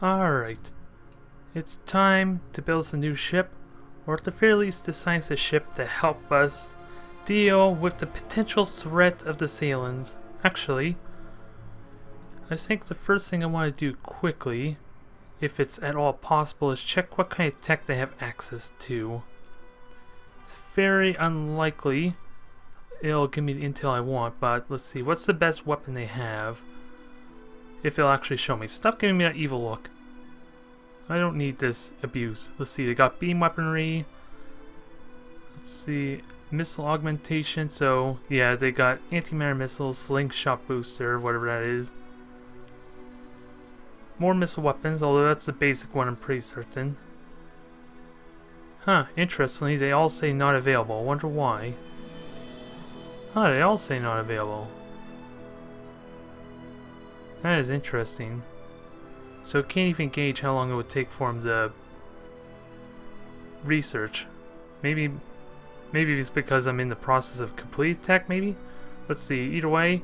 Alright, it's time to build a new ship, or at the very least design a ship to help us deal with the potential threat of the Thalans. Actually, I think the first thing I want to do quickly, if it's at all possible, is check what kind of tech they have access to. It's very unlikely it'll give me the intel I want, but let's see, what's the best weapon they have? If it'll actually show me. Stop giving me that evil look. I don't need this abuse. Let's see, they got beam weaponry. Let's see, missile augmentation. So, yeah, they got antimatter missiles, slingshot booster, whatever that is. More missile weapons, although that's the basic one, I'm pretty certain. Huh, interestingly, they all say not available. I wonder why. Huh, they all say not available. That is interesting. So can't even gauge how long it would take for him to research. Maybe it's because I'm in the process of complete tech, maybe? Let's see, either way,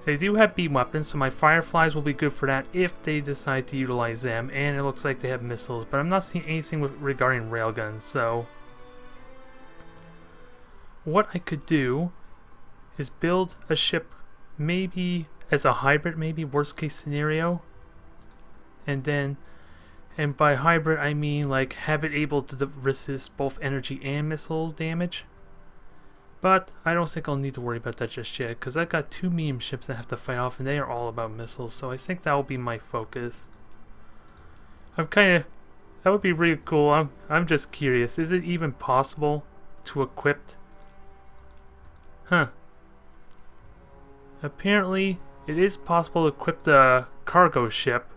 they do have beam weapons, so my fireflies will be good for that if they decide to utilize them, and it looks like they have missiles, but I'm not seeing anything regarding railguns, so what I could do is build a ship maybe as a hybrid, maybe worst case scenario, and by hybrid I mean like have it able to resist both energy and missiles damage. But I don't think I'll need to worry about that just yet, because I've got two medium ships that I have to fight off, and they are all about missiles, so I think that will be my focus. That would be really cool. I'm just curious, is it even possible to equip? Huh. Apparently, it is possible to equip the cargo ship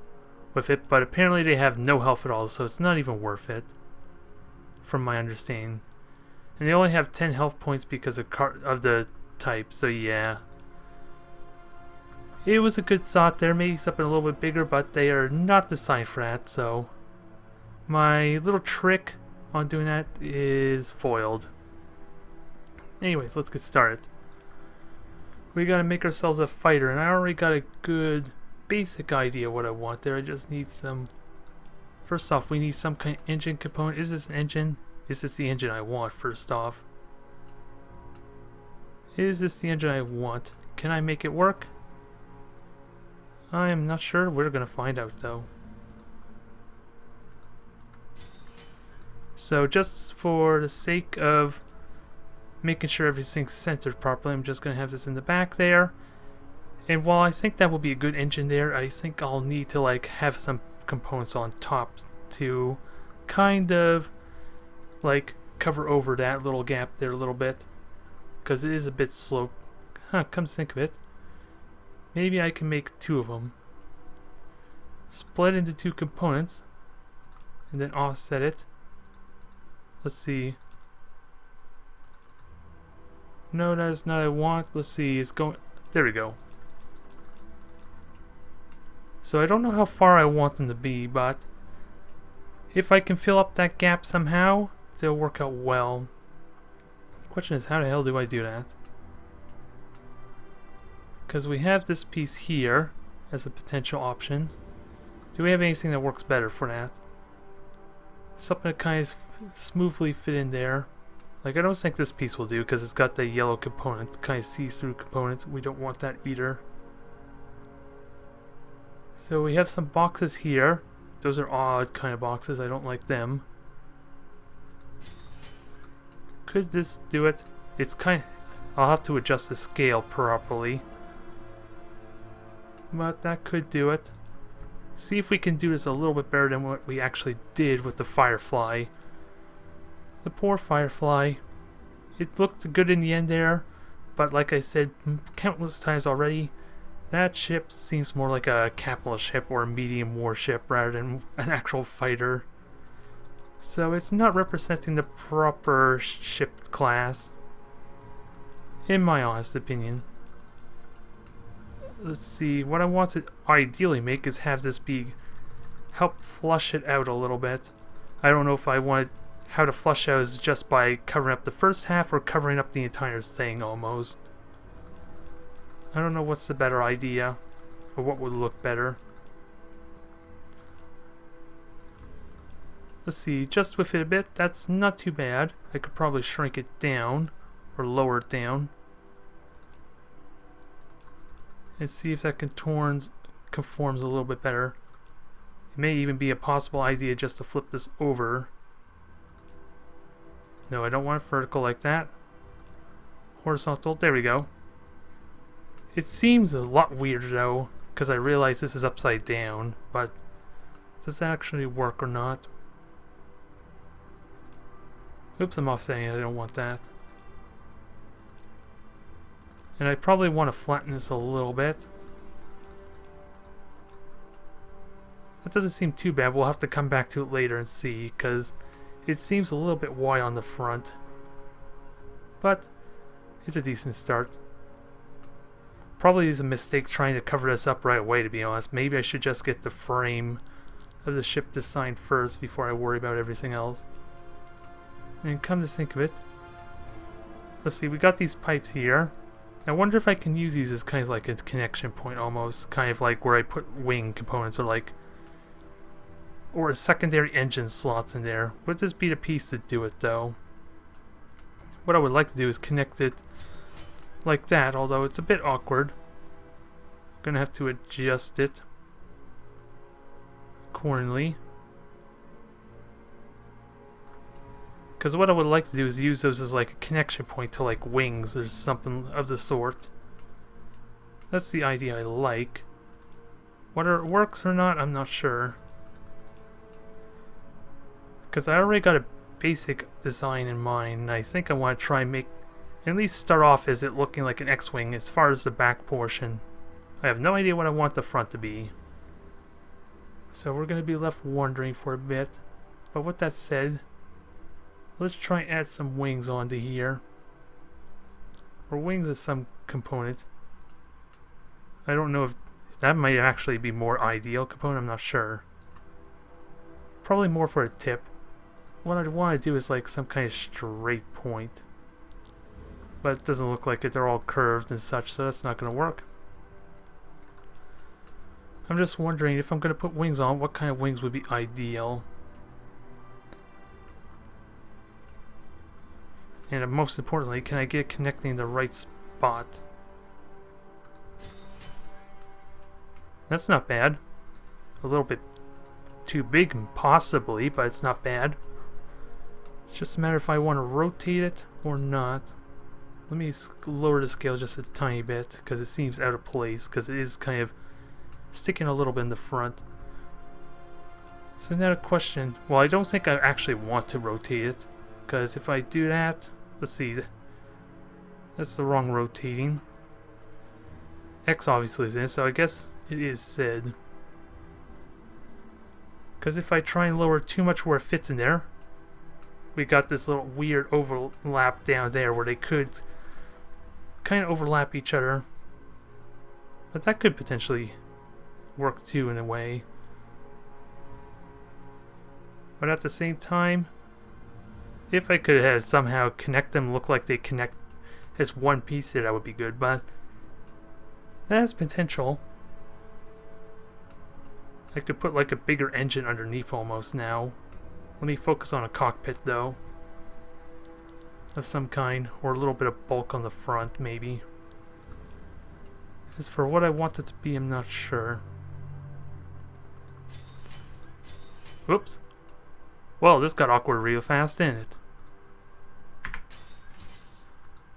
with it, but apparently they have no health at all, so it's not even worth it, from my understanding. And they only have 10 health points because of the type, so yeah. It was a good thought there, maybe something a little bit bigger, but they are not designed for that, so my little trick on doing that is foiled. Anyways, let's get started. We gotta make ourselves a fighter, and I already got a good basic idea what I want there. I just need some... First off, we need some kind of engine component. Is this an engine? Is this the engine I want, first off? Is this the engine I want? Can I make it work? I am not sure. We're gonna find out, though. So, just for the sake of making sure everything's centered properly, I'm just gonna have this in the back there. And while I think that will be a good engine there, I think I'll need to like have some components on top to kind of like cover over that little gap there a little bit, because it is a bit slow. Huh, come to think of it, maybe I can make two of them, split into two components, and then offset it. Let's see. No, that is not what I want. Let's see, it's going... There we go. So I don't know how far I want them to be, but if I can fill up that gap somehow, they'll work out well. The question is, how the hell do I do that? Because we have this piece here as a potential option. Do we have anything that works better for that? Something that kind of smoothly fit in there. Like, I don't think this piece will do because it's got the yellow component, kind of see-through components. We don't want that either. So we have some boxes here. Those are odd kind of boxes. I don't like them. Could this do it? It's kind of... I'll have to adjust the scale properly. But that could do it. See if we can do this a little bit better than what we actually did with the Firefly. The poor Firefly. It looked good in the end there, but like I said countless times already, that ship seems more like a capital ship or a medium warship rather than an actual fighter. So it's not representing the proper ship class, in my honest opinion. Let's see, what I want to ideally make is have this be help flush it out a little bit. I don't know if I want how to flush out is just by covering up the first half or covering up the entire thing almost. I don't know what's the better idea or what would look better. Let's see, just with it a bit, that's not too bad. I could probably shrink it down, or lower it down. And see if that conforms a little bit better. It may even be a possible idea just to flip this over. No, I don't want it vertical like that. Horizontal, there we go. It seems a lot weirder though, because I realize this is upside down, but does that actually work or not? Oops, I'm offsetting it, I don't want that. And I probably want to flatten this a little bit. That doesn't seem too bad, we'll have to come back to it later and see, because it seems a little bit wide on the front. But it's a decent start. Probably is a mistake trying to cover this up right away, to be honest. Maybe I should just get the frame of the ship designed first before I worry about everything else. And come to think of it, let's see, we got these pipes here. I wonder if I can use these as kind of like a connection point almost, kind of like where I put wing components or a secondary engine slots in there. Would this be the piece to do it though? What I would like to do is connect it like that, although it's a bit awkward. I'm gonna have to adjust it accordingly. Because what I would like to do is use those as like a connection point to like wings or something of the sort. That's the idea I like. Whether it works or not, I'm not sure. Because I already got a basic design in mind, and I think I want to try and make, at least start off as it looking like an X-Wing as far as the back portion. I have no idea what I want the front to be. So we're going to be left wondering for a bit. But with that said, let's try and add some wings onto here. Or wings as some component. I don't know if that might actually be more ideal component, I'm not sure. Probably more for a tip. What I want to do is like some kind of straight point. But it doesn't look like it, they're all curved and such, so that's not going to work. I'm just wondering if I'm going to put wings on, what kind of wings would be ideal? And most importantly, can I get it connecting the right spot? That's not bad. A little bit too big, possibly, but it's not bad. It's just a matter if I want to rotate it or not. Let me lower the scale just a tiny bit, because it seems out of place, because it is kind of sticking a little bit in the front. So now the question, well, I don't think I actually want to rotate it, because if I do that, let's see, that's the wrong rotating. X obviously is in, so I guess it is said. Because if I try and lower too much where it fits in there, we got this little weird overlap down there where they could kind of overlap each other. But that could potentially work too in a way. But at the same time, if I could have somehow connect them, look like they connect as one piece there, that would be good, but that has potential. I could put like a bigger engine underneath almost now. Let me focus on a cockpit though, of some kind, or a little bit of bulk on the front maybe. As for what I want it to be, I'm not sure. Whoops. Well, this got awkward real fast, didn't it?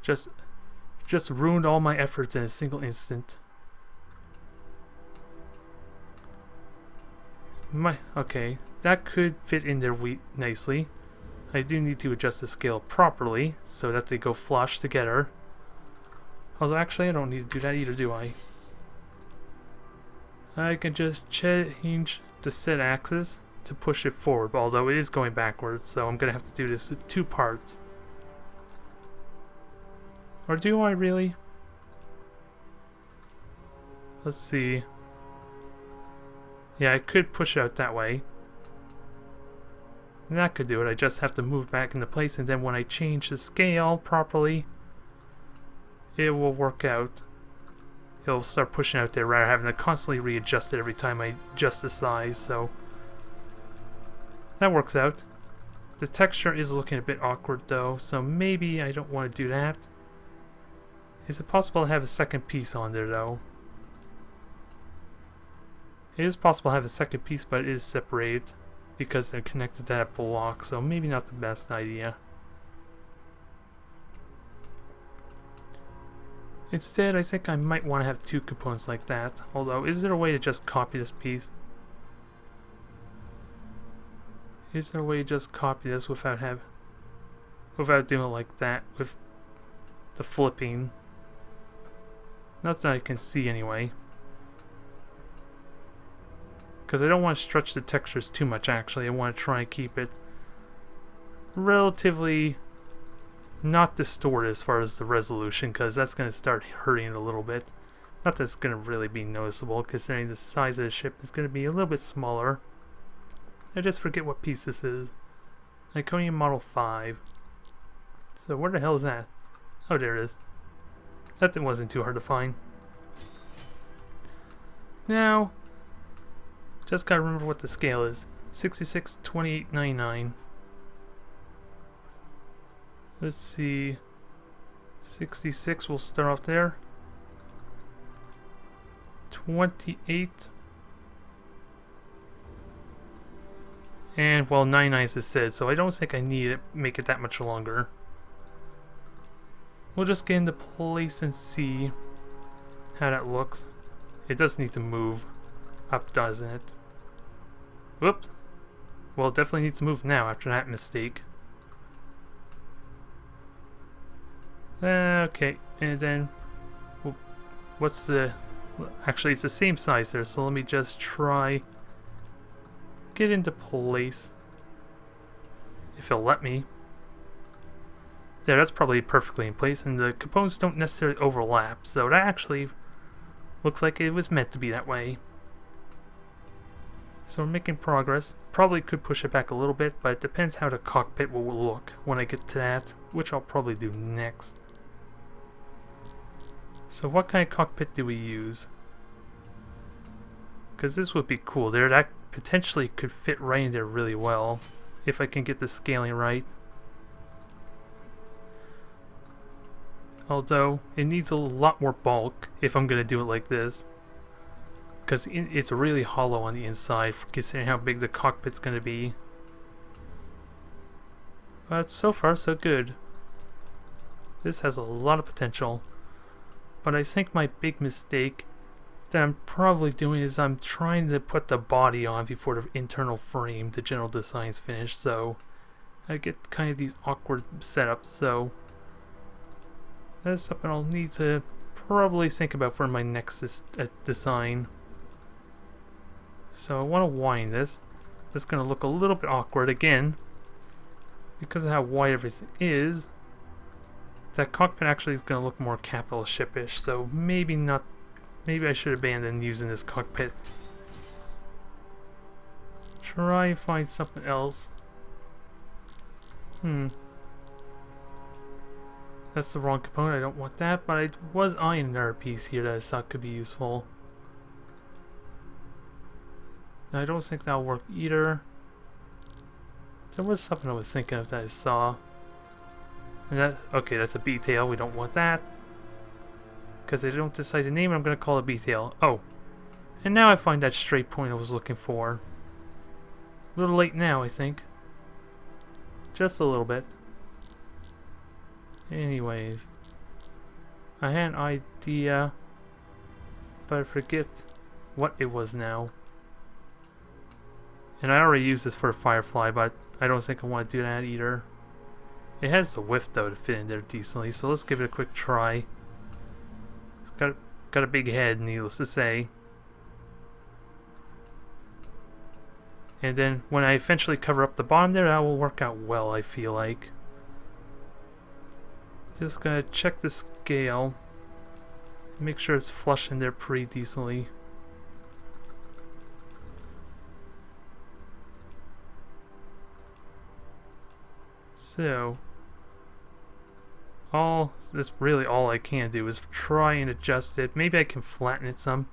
Just ruined all my efforts in a single instant. Okay, that could fit in there nicely. I do need to adjust the scale properly so that they go flush together. Although actually I don't need to do that either, do I? I can just change the set axis to push it forward, although it is going backwards, so I'm gonna have to do this in 2 parts. Or do I really? Let's see. Yeah, I could push it out that way. And that could do it. I just have to move back into place, and then when I change the scale properly, it will work out. It'll start pushing out there rather than having to constantly readjust it every time I adjust the size, so that works out. The texture is looking a bit awkward though, so maybe I don't want to do that. Is it possible to have a second piece on there though? It is possible to have a second piece, but it is separated because they're connected to that block, so maybe not the best idea. Instead, I think I might want to have two components like that. Although, is there a way to just copy this piece? Is there a way to just copy this without doing it like that with the flipping? Not that I can see anyway. Because I don't want to stretch the textures too much actually. I want to try and keep it relatively not distorted as far as the resolution, because that's going to start hurting it a little bit. Not that it's going to really be noticeable, considering the size of the ship is going to be a little bit smaller. I just forget what piece this is. Iconium Model 5. So where the hell is that? Oh, there it is. That wasn't too hard to find. Now, just gotta remember what the scale is. 66, 28, 99. Let's see. 66, we'll start off there. 28. And, well, 99 as it said, so I don't think I need to make it that much longer. We'll just get into place and see how that looks. It does need to move up, doesn't it? Whoops. Well, it definitely needs to move now after that mistake. Okay, and then what's the... Actually, it's the same size there, so let me just try get into place. If it'll let me. There, that's probably perfectly in place, and the components don't necessarily overlap, so that actually looks like it was meant to be that way. So we're making progress. Probably could push it back a little bit, but it depends how the cockpit will look when I get to that, which I'll probably do next. So what kind of cockpit do we use? Because this would be cool there. That potentially could fit right in there really well, if I can get the scaling right. Although, it needs a lot more bulk if I'm going to do it like this. Because it's really hollow on the inside, considering how big the cockpit's going to be. But so far, so good. This has a lot of potential. But I think my big mistake that I'm probably doing is I'm trying to put the body on before the internal frame, the general design's finished, so I get kind of these awkward setups, so that's something I'll need to probably think about for my next design. So I want to wind this. It's going to look a little bit awkward again, because of how wide everything is. That cockpit actually is going to look more capital ship-ish, so maybe not. Maybe I should abandon using this cockpit. Try and find something else. That's the wrong component. I don't want that, but I was eyeing another piece here that I thought could be useful. I don't think that'll work either. There was something I was thinking of that I saw. And that, okay, that's a B-tail. We don't want that. Because they don't decide to name it, I'm going to call it B-tail. Oh. And now I find that straight point I was looking for. A little late now, I think. Just a little bit. Anyways. I had an idea, but I forget what it was now. And I already used this for a Firefly, but I don't think I want to do that either. It has the width though to fit in there decently, so let's give it a quick try. It's got a big head, needless to say. And then when I eventually cover up the bottom there, that will work out well, I feel like. Just gotta check the scale. Make sure it's flush in there pretty decently. So, that's really all I can do is try and adjust it. Maybe I can flatten it some.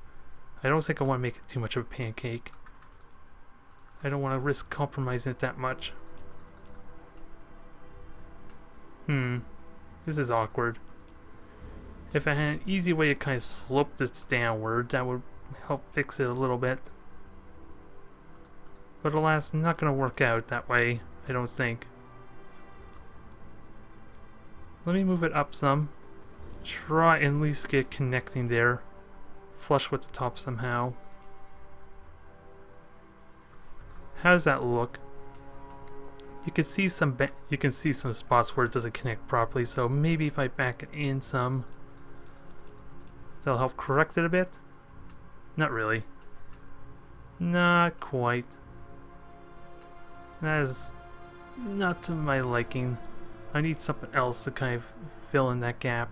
I don't think I want to make it too much of a pancake. I don't want to risk compromising it that much. This is awkward. If I had an easy way to kind of slope this downward, that would help fix it a little bit. But alas, not going to work out that way, I don't think. Let me move it up some. Try and at least get connecting there. Flush with the top somehow. How does that look? You can see some spots where it doesn't connect properly, so maybe if I back it in some, that'll help correct it a bit. Not really. Not quite. That is not to my liking. I need something else to kind of fill in that gap.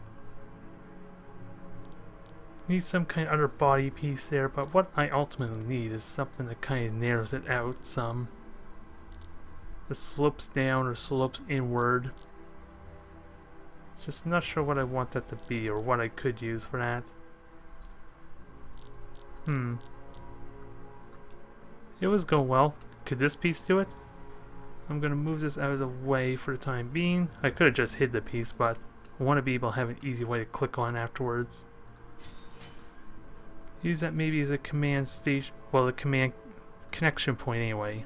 Need some kind of other body piece there, but what I ultimately need is something that kind of narrows it out some. That slopes down or slopes inward. Just not sure what I want that to be or what I could use for that. It was going well. Could this piece do it? I'm gonna move this out of the way for the time being. I could have just hid the piece, but I want to be able to have an easy way to click on afterwards. Use that maybe as a command station, well, a command connection point anyway.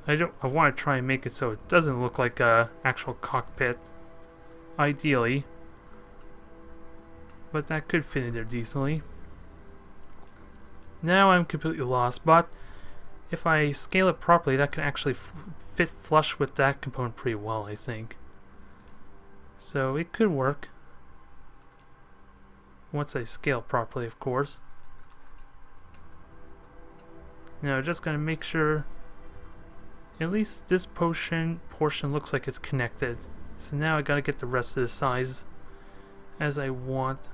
I want to try and make it so it doesn't look like a actual cockpit, ideally, but that could fit in there decently. Now I'm completely lost, but if I scale it properly, that can actually fit flush with that component pretty well, I think. So it could work. Once I scale properly, of course. Now just gotta make sure at least this portion looks like it's connected. So now I gotta get the rest of the size as I want.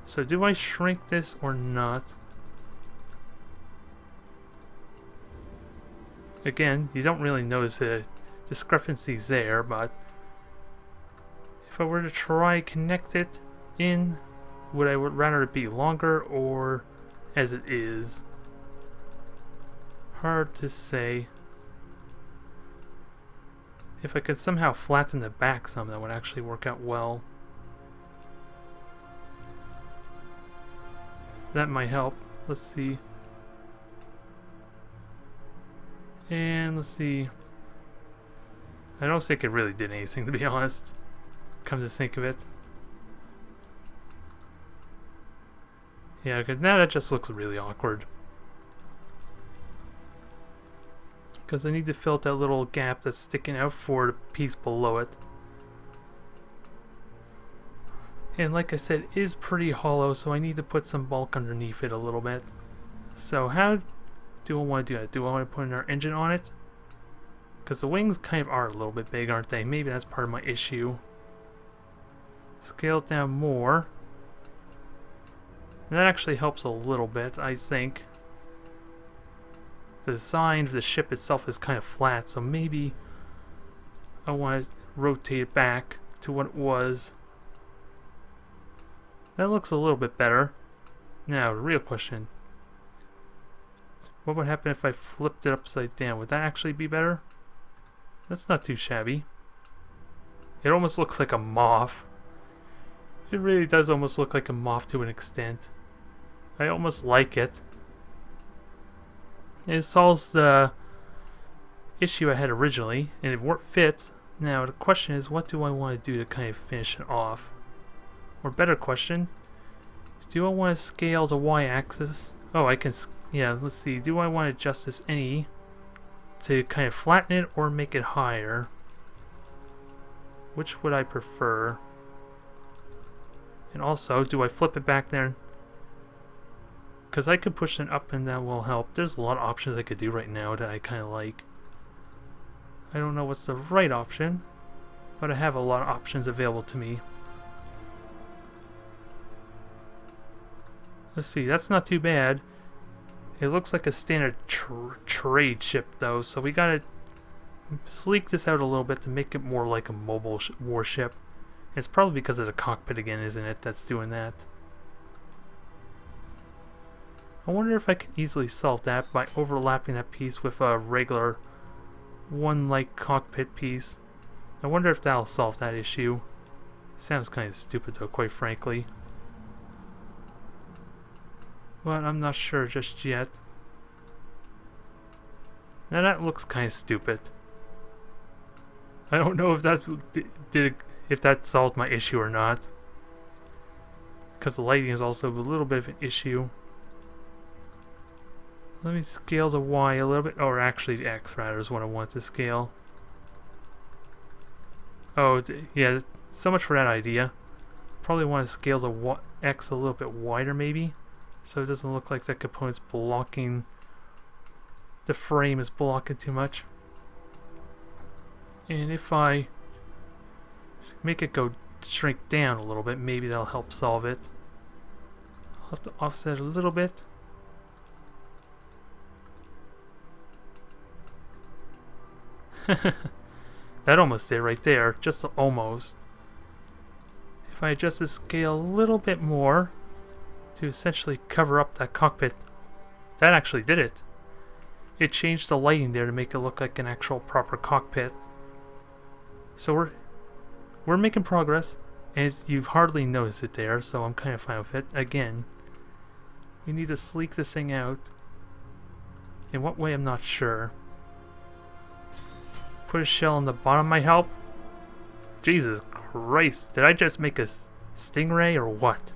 So do I shrink this or not? Again, you don't really notice the discrepancies there, but if I were to try connect it in, would I rather it be longer or as it is? Hard to say. If I could somehow flatten the back some, that would actually work out well. That might help. Let's see. And let's see. I don't think it really did anything, to be honest. Come to think of it. Yeah, because now that just looks really awkward. Because I need to fill out that little gap that's sticking out for the piece below it. And like I said, it is pretty hollow, so I need to put some bulk underneath it a little bit. So how do I want to do that? Do I want to put our engine on it? Because the wings kind of are a little bit big, aren't they? Maybe that's part of my issue. Scale it down more. And that actually helps a little bit, I think. The design of the ship itself is kind of flat, so maybe I want to rotate it back to what it was. That looks a little bit better. Now, the real question. What would happen if I flipped it upside down? Would that actually be better? That's not too shabby. It almost looks like a moth. It really does almost look like a moth to an extent. I almost like it. It solves the issue I had originally, and it fits. Now the question is, what do I want to do to kind of finish it off? Or better question, do I want to scale the y-axis? Oh, I can, yeah, let's see. Do I want to adjust this any to kind of flatten it or make it higher? Which would I prefer? And also, do I flip it back there? Because I could push it up and that will help. There's a lot of options I could do right now that I kind of like. I don't know what's the right option, but I have a lot of options available to me. Let's see, that's not too bad. It looks like a standard trade ship though, so we gotta sleek this out a little bit to make it more like a mobile warship. It's probably because of the cockpit again, isn't it, that's doing that. I wonder if I can easily solve that by overlapping that piece with a regular one-like cockpit piece. I wonder if that'll solve that issue. Sounds kind of stupid though, quite frankly. But I'm not sure just yet. Now that looks kind of stupid. I don't know if that's if that solved my issue or not. Because the lighting is also a little bit of an issue. Let me scale the Y a little bit, or actually the X rather is what I want to scale. Oh, yeah, so much for that idea. Probably want to scale the X a little bit wider maybe, so it doesn't look like that component's blocking, the frame is blocking too much. And if I make it go shrink down a little bit, maybe that'll help solve it. I'll have to offset a little bit. That almost did right there, just almost. If I adjust the scale a little bit more to essentially cover up that cockpit, that actually did it. It changed the lighting there to make it look like an actual proper cockpit. So we're making progress, and you've hardly noticed it there, so I'm kind of fine with it. Again, we need to sleek this thing out. In what way, I'm not sure. Put a shell on the bottom might help. Jesus Christ, did I just make a stingray or what?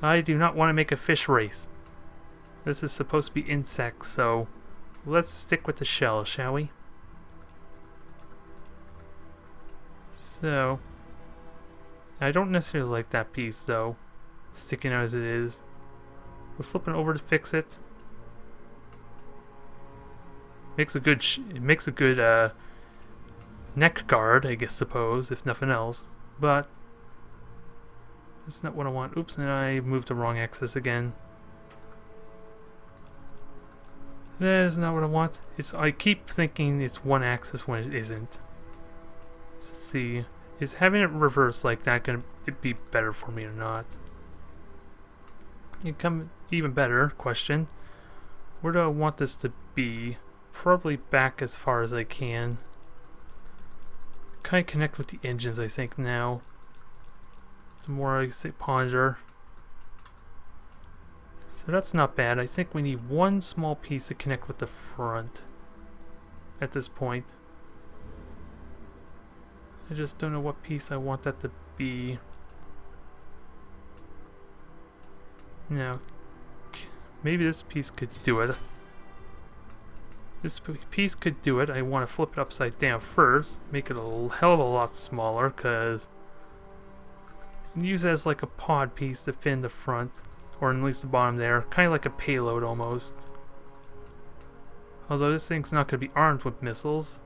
I do not want to make a fish race. This is supposed to be insects, so let's stick with the shell, shall we? So, I don't necessarily like that piece though, sticking out as it is. We're flipping over to fix it. Makes a good neck guard, I guess, suppose, if nothing else. But that's not what I want. Oops, and I moved the wrong axis again. That is not what I want. I keep thinking it's one axis when it isn't. Let's see. Is having it reversed like that gonna be better for me or not? Even better question. Where do I want this to be? Probably back as far as I can. Kind of connect with the engines, I think, now. The more I ponder. So that's not bad. I think we need one small piece to connect with the front at this point. I just don't know what piece I want that to be. Now, maybe this piece could do it. This piece could do it. I want to flip it upside down first, make it a hell of a lot smaller, because use it as like a pod piece to fit in the front, or at least the bottom there, kind of like a payload almost. Although this thing's not going to be armed with missiles,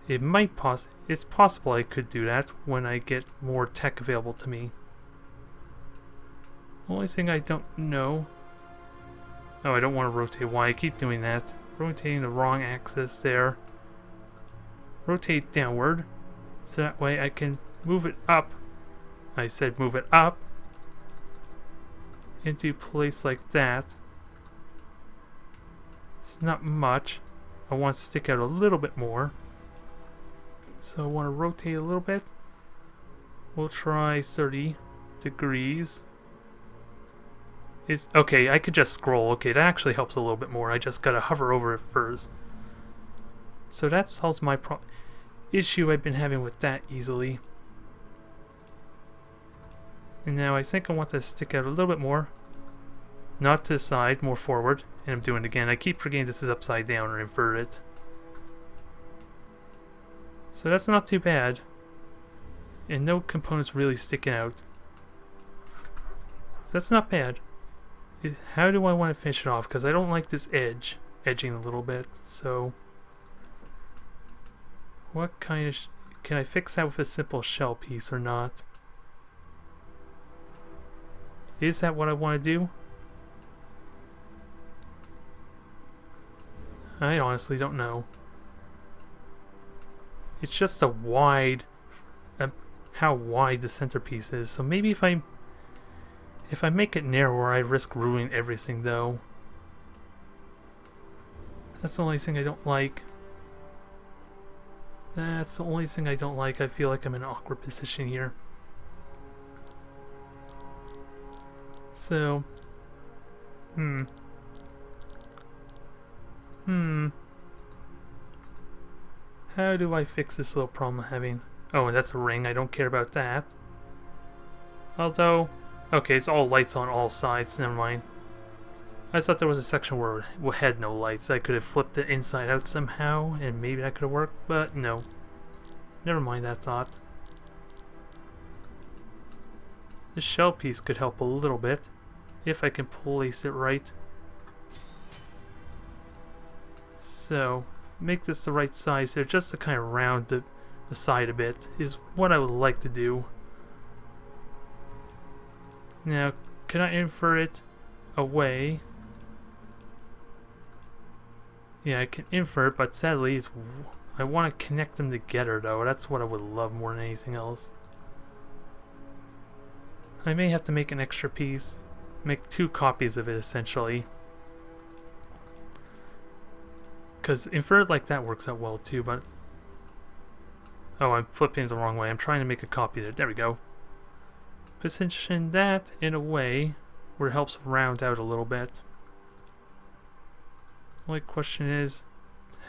it's possible I could do that when I get more tech available to me. Only thing I don't know. Oh, I don't want to rotate. Why? I keep doing that. Rotating the wrong axis there. Rotate downward, so that way I can move it up. I said move it up into place like that. It's not much. I want to stick out a little bit more. So I want to rotate a little bit. We'll try 30 degrees. Okay, I could just scroll. Okay, that actually helps a little bit more. I just gotta hover over it first. So that solves my issue I've been having with that easily. And now I think I want to stick out a little bit more. Not to the side, more forward. And I'm doing it again. I keep forgetting this is upside down or inverted. So that's not too bad. And no components really sticking out. So that's not bad. How do I want to finish it off? Because I don't like this edging a little bit. So, what kind of can I fix that with a simple shell piece or not? Is that what I want to do? I honestly don't know. It's just a wide, how wide the centerpiece is. So maybe if I If I make it narrower, I risk ruining everything though. That's the only thing I don't like. That's the only thing I don't like. I feel like I'm in an awkward position here. So, how do I fix this little problem I'm having? Oh, and that's a ring. I don't care about that. Although, okay, it's all lights on all sides. Never mind. I thought there was a section where it had no lights. I could have flipped it inside out somehow, and maybe that could have worked, but no. Never mind that thought. This shell piece could help a little bit, if I can place it right. So, make this the right size there, just to kind of round the side a bit, is what I would like to do. Now, can I invert it away? Yeah, I can invert, but sadly, I want to connect them together, though. That's what I would love more than anything else. I may have to make an extra piece. Make 2 copies of it, essentially. Because inverted like that works out well, too, but... Oh, I'm flipping it the wrong way. I'm trying to make a copy there. There we go. Position that in a way where it helps round out a little bit. My question is,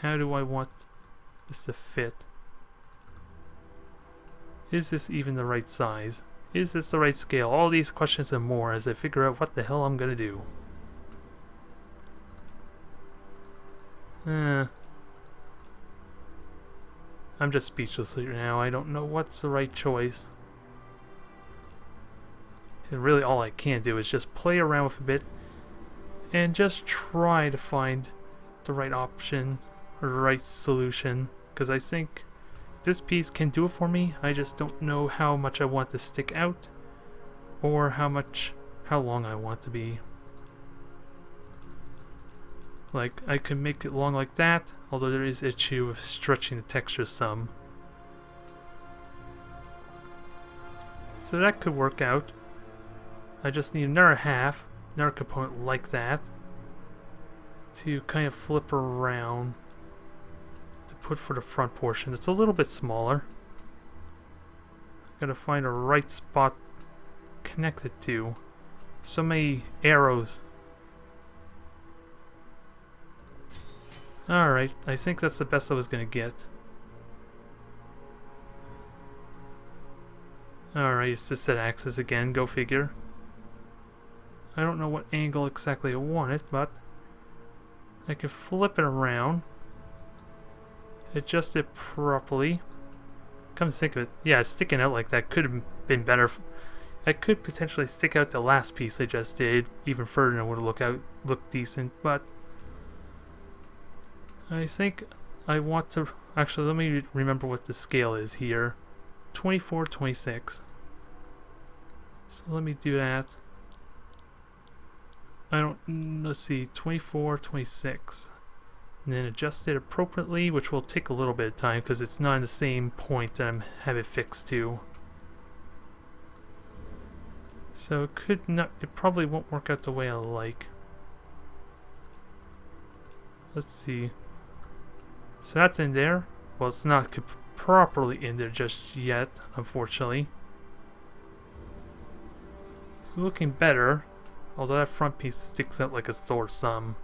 how do I want this to fit? Is this even the right size? Is this the right scale? All these questions and more as I figure out what the hell I'm gonna do. I'm just speechless right now. I don't know what's the right choice. And really all I can do is just play around with a bit and just try to find the right option or the right solution, because I think this piece can do it for me. I just don't know how much I want to stick out or how long I want to be. Like, I could make it long like that, although there is an issue of stretching the texture some. So that could work out. I just need another component like that to kind of flip around to put for the front portion. It's a little bit smaller. Gotta find a right spot connected to. So many arrows. Alright, I think that's the best I was gonna get. Alright, it's the set axis again, go figure. I don't know what angle exactly I want it, but I can flip it around, adjust it properly. Come to think of it, yeah, sticking out like that could have been better. I could potentially stick out the last piece I just did even further and it would have looked decent, but I think I want to... Actually, let me remember what the scale is here. 24/26. So let me do that. Let's see, 24/26. And then adjust it appropriately, which will take a little bit of time because it's not in the same point that I have it fixed to. So it probably won't work out the way I like. Let's see. So that's in there. Well, it's not properly in there just yet, unfortunately. It's looking better, although that front piece sticks out like a sore thumb.